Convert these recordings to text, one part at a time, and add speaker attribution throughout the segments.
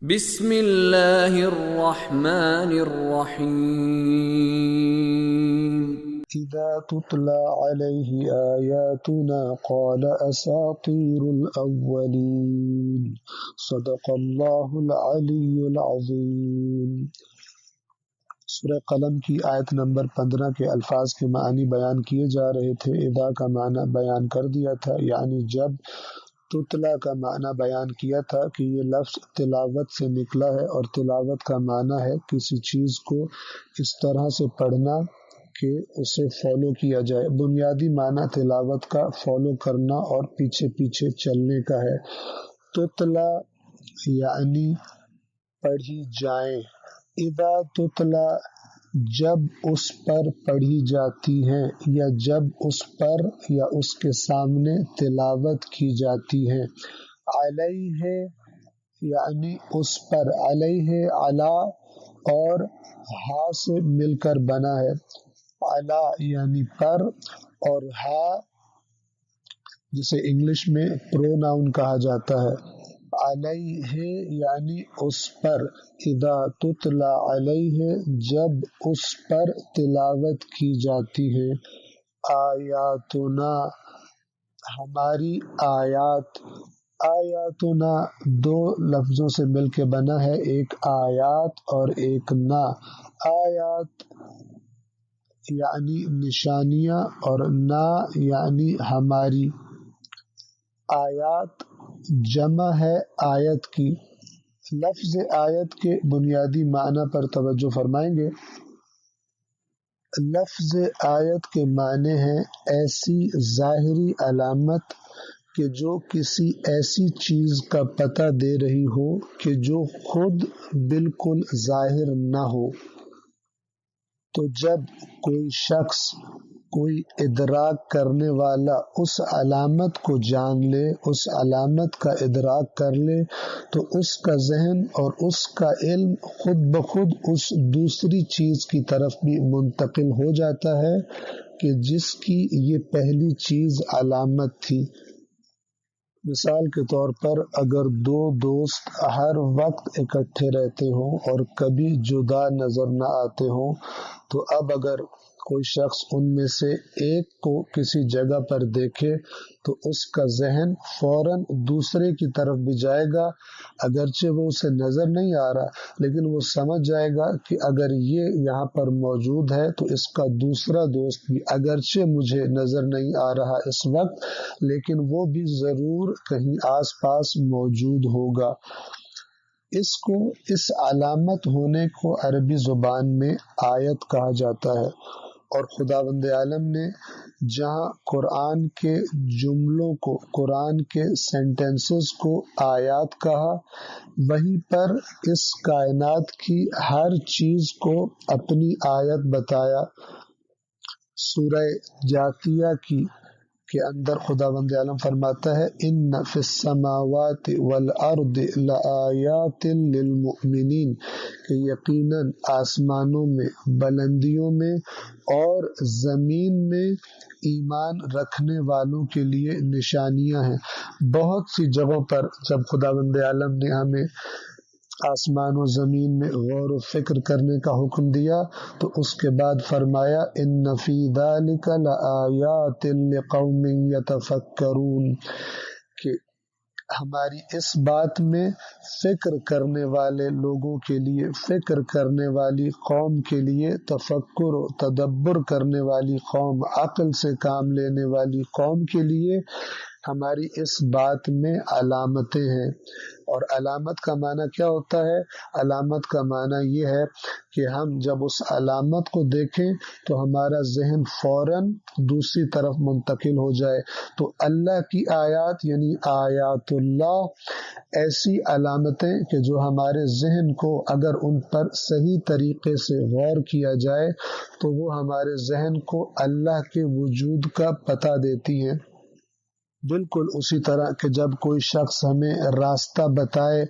Speaker 1: بسم اللہ الرحمن الرحیم
Speaker 2: اذا تتلى عليه آیاتنا قال اساطیر الاولین صدق اللہ العلی العظیم۔ سورہ قلم کی آیت نمبر 15 کے الفاظ کے معنی بیان کیے جا رہے تھے۔ اذا کا معنی بیان کر دیا تھا، یعنی جب۔ تتلا کا معنی بیان کیا تھا کہ یہ لفظ تلاوت سے نکلا ہے، اور تلاوت کا معنی ہے کسی چیز کو اس طرح سے پڑھنا کہ اسے فالو کیا جائے۔ بنیادی معنی تلاوت کا فالو کرنا اور پیچھے پیچھے چلنے کا ہے۔ تتلا یعنی پڑھی جائیں۔ اذا تتلا جب اس پر پڑھی جاتی ہیں، یا جب اس پر یا اس کے سامنے تلاوت کی جاتی ہے۔ علیہ یعنی اس پر، علیہ علی اور ہا سے مل کر بنا ہے۔ علی یعنی پر، اور ہا جسے انگلش میں پروناؤن کہا جاتا ہے۔ علیہ یعنی اس پر۔ اذا تتلا علیہ جب اس پر تلاوت کی جاتی ہے۔ آیاتنا ہماری آیات۔ آیاتنا دو لفظوں سے مل کے بنا ہے، ایک آیات اور ایک نا۔ آیات یعنی نشانیاں، اور نا یعنی ہماری۔ آیات جمع ہے آیت کی۔ لفظ آیت کے بنیادی معنی پر توجہ فرمائیں گے۔ لفظ آیت کے معنی ہیں ایسی ظاہری علامت کہ جو کسی ایسی چیز کا پتہ دے رہی ہو کہ جو خود بالکل ظاہر نہ ہو۔ تو جب کوئی شخص، کوئی ادراک کرنے والا اس علامت کو جان لے، اس علامت کا ادراک کر لے، تو اس کا ذہن اور اس کا علم خود بخود اس دوسری چیز کی طرف بھی منتقل ہو جاتا ہے کہ جس کی یہ پہلی چیز علامت تھی۔ مثال کے طور پر اگر دو دوست ہر وقت اکٹھے رہتے ہوں اور کبھی جدا نظر نہ آتے ہوں، تو اب اگر کوئی شخص ان میں سے ایک کو کسی جگہ پر دیکھے تو اس کا ذہن فوراً دوسرے کی طرف بھی جائے گا، اگرچہ وہ اسے نظر نہیں آ رہا، لیکن وہ سمجھ جائے گا کہ اگر یہ یہاں پر موجود ہے تو اس کا دوسرا دوست بھی، اگرچہ مجھے نظر نہیں آ رہا اس وقت، لیکن وہ بھی ضرور کہیں آس پاس موجود ہوگا۔ اس علامت ہونے کو عربی زبان میں آیت کہا جاتا ہے۔ اور خداوند عالم نے جہاں قرآن کے جملوں کو، قرآن کے سینٹنسز کو آیات کہا، وہیں پر اس کائنات کی ہر چیز کو اپنی آیت بتایا۔ سورہ جاثیہ کے اندر خداوند عالم فرماتا ہے ان فی السماوات والارض لآیات للمؤمنین، کہ یقیناً آسمانوں میں، بلندیوں میں اور زمین میں ایمان رکھنے والوں کے لیے نشانیاں ہیں۔ بہت سی جگہوں پر جب خداوند عالم نے ہمیں آسمان و زمین میں غور و فکر کرنے کا حکم دیا، تو اس کے بعد فرمایا ان فی ذلک لآیات لقوم یتفکرون، کہ ہماری اس بات میں فکر کرنے والے لوگوں کے لیے، فکر کرنے والی قوم کے لیے، تفکر و تدبر کرنے والی قوم، عقل سے کام لینے والی قوم کے لیے ہماری اس بات میں علامتیں ہیں۔ اور علامت کا معنی کیا ہوتا ہے؟ علامت کا معنی یہ ہے کہ ہم جب اس علامت کو دیکھیں تو ہمارا ذہن فوراً دوسری طرف منتقل ہو جائے۔ تو اللہ کی آیات یعنی آیات اللہ ایسی علامتیں کہ جو ہمارے ذہن کو اگر ان پر صحیح طریقے سے غور کیا جائے تو وہ ہمارے ذہن کو اللہ کے وجود کا پتہ دیتی ہیں۔ بالکل اسی طرح کہ جب کوئی شخص ہمیں راستہ بتائے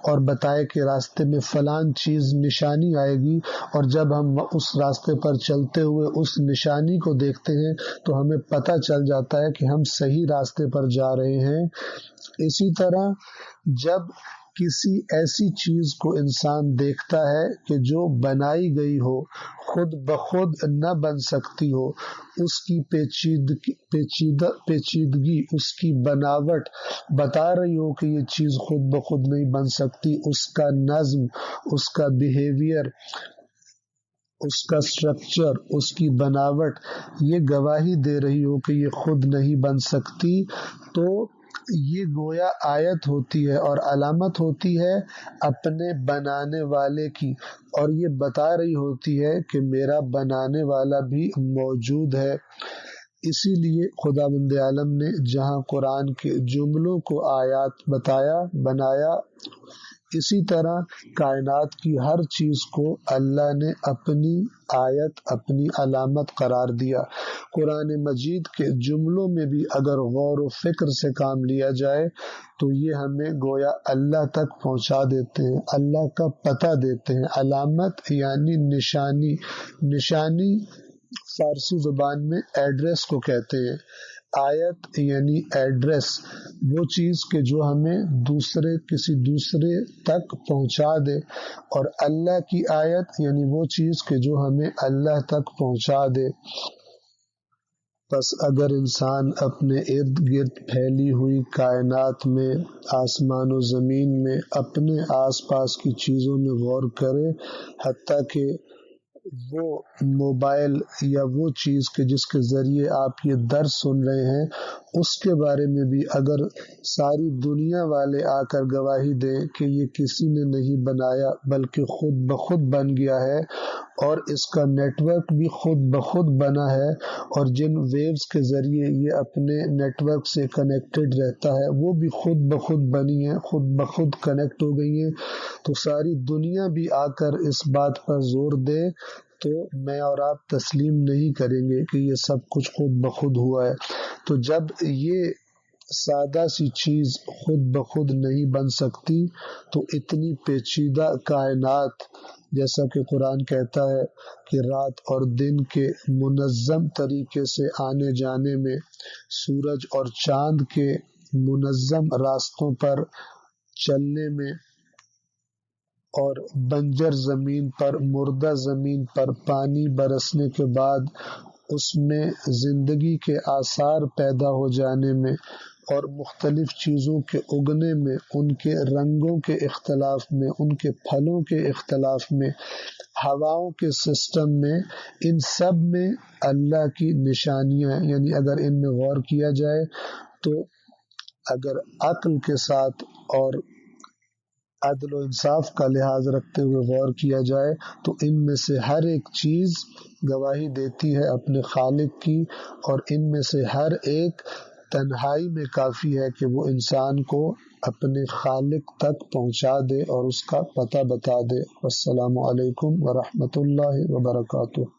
Speaker 2: اور بتائے کہ راستے میں فلان چیز نشانی آئے گی، اور جب ہم اس راستے پر چلتے ہوئے اس نشانی کو دیکھتے ہیں تو ہمیں پتہ چل جاتا ہے کہ ہم صحیح راستے پر جا رہے ہیں۔ اسی طرح جب کسی ایسی چیز کو انسان دیکھتا ہے کہ جو بنائی گئی ہو، خود بخود نہ بن سکتی ہو، اس کی پیچیدگی، اس کی بناوٹ بتا رہی ہو کہ یہ چیز خود بخود نہیں بن سکتی، اس کا نظم، اس کا بیہیویئر، اس کا سٹرکچر، اس کی بناوٹ یہ گواہی دے رہی ہو کہ یہ خود نہیں بن سکتی، تو یہ گویا آیت ہوتی ہے اور علامت ہوتی ہے اپنے بنانے والے کی، اور یہ بتا رہی ہوتی ہے کہ میرا بنانے والا بھی موجود ہے۔ اسی لیے خداوند عالم نے جہاں قرآن کے جملوں کو آیات بنایا، اسی طرح کائنات کی ہر چیز کو اللہ نے اپنی آیت، اپنی علامت قرار دیا۔ قرآن مجید کے جملوں میں بھی اگر غور و فکر سے کام لیا جائے تو یہ ہمیں گویا اللہ تک پہنچا دیتے ہیں، اللہ کا پتہ دیتے ہیں۔ علامت یعنی نشانی فارسی زبان میں ایڈریس کو کہتے ہیں۔ آیت یعنی ایڈریس، وہ چیز کہ جو ہمیں کسی دوسرے تک پہنچا دے، اور اللہ کی آیت یعنی وہ چیز کہ جو ہمیں اللہ تک پہنچا دے۔ بس اگر انسان اپنے ارد گرد پھیلی ہوئی کائنات میں، آسمان و زمین میں، اپنے آس پاس کی چیزوں میں غور کرے، حتیٰ کہ وہ موبائل یا وہ چیز کہ جس کے ذریعے آپ یہ درس سن رہے ہیں، اس کے بارے میں بھی اگر ساری دنیا والے آ کر گواہی دیں کہ یہ کسی نے نہیں بنایا بلکہ خود بخود بن گیا ہے، اور اس کا نیٹ ورک بھی خود بخود بنا ہے، اور جن ویوز کے ذریعے یہ اپنے نیٹ ورک سے کنیکٹڈ رہتا ہے وہ بھی خود بخود بنی ہیں، خود بخود کنیکٹ ہو گئی ہیں، تو ساری دنیا بھی آ کر اس بات پر زور دے تو میں اور آپ تسلیم نہیں کریں گے کہ یہ سب کچھ خود بخود ہوا ہے۔ تو جب یہ سادہ سی چیز خود بخود نہیں بن سکتی تو اتنی پیچیدہ کائنات، جیسا کہ قرآن کہتا ہے کہ رات اور دن کے منظم طریقے سے آنے جانے میں، سورج اور چاند کے منظم راستوں پر چلنے میں، اور بنجر زمین پر، مردہ زمین پر پانی برسنے کے بعد اس میں زندگی کے آثار پیدا ہو جانے میں، اور مختلف چیزوں کے اگنے میں، ان کے رنگوں کے اختلاف میں، ان کے پھلوں کے اختلاف میں، ہواؤں کے سسٹم میں، ان سب میں اللہ کی نشانیاں ہیں۔ یعنی اگر ان میں غور کیا جائے تو اگر عقل کے ساتھ اور عدل و انصاف کا لحاظ رکھتے ہوئے غور کیا جائے تو ان میں سے ہر ایک چیز گواہی دیتی ہے اپنے خالق کی، اور ان میں سے ہر ایک تنہائی میں کافی ہے کہ وہ انسان کو اپنے خالق تک پہنچا دے اور اس کا پتہ بتا دے۔ السلام علیکم ورحمۃ اللہ وبرکاتہ۔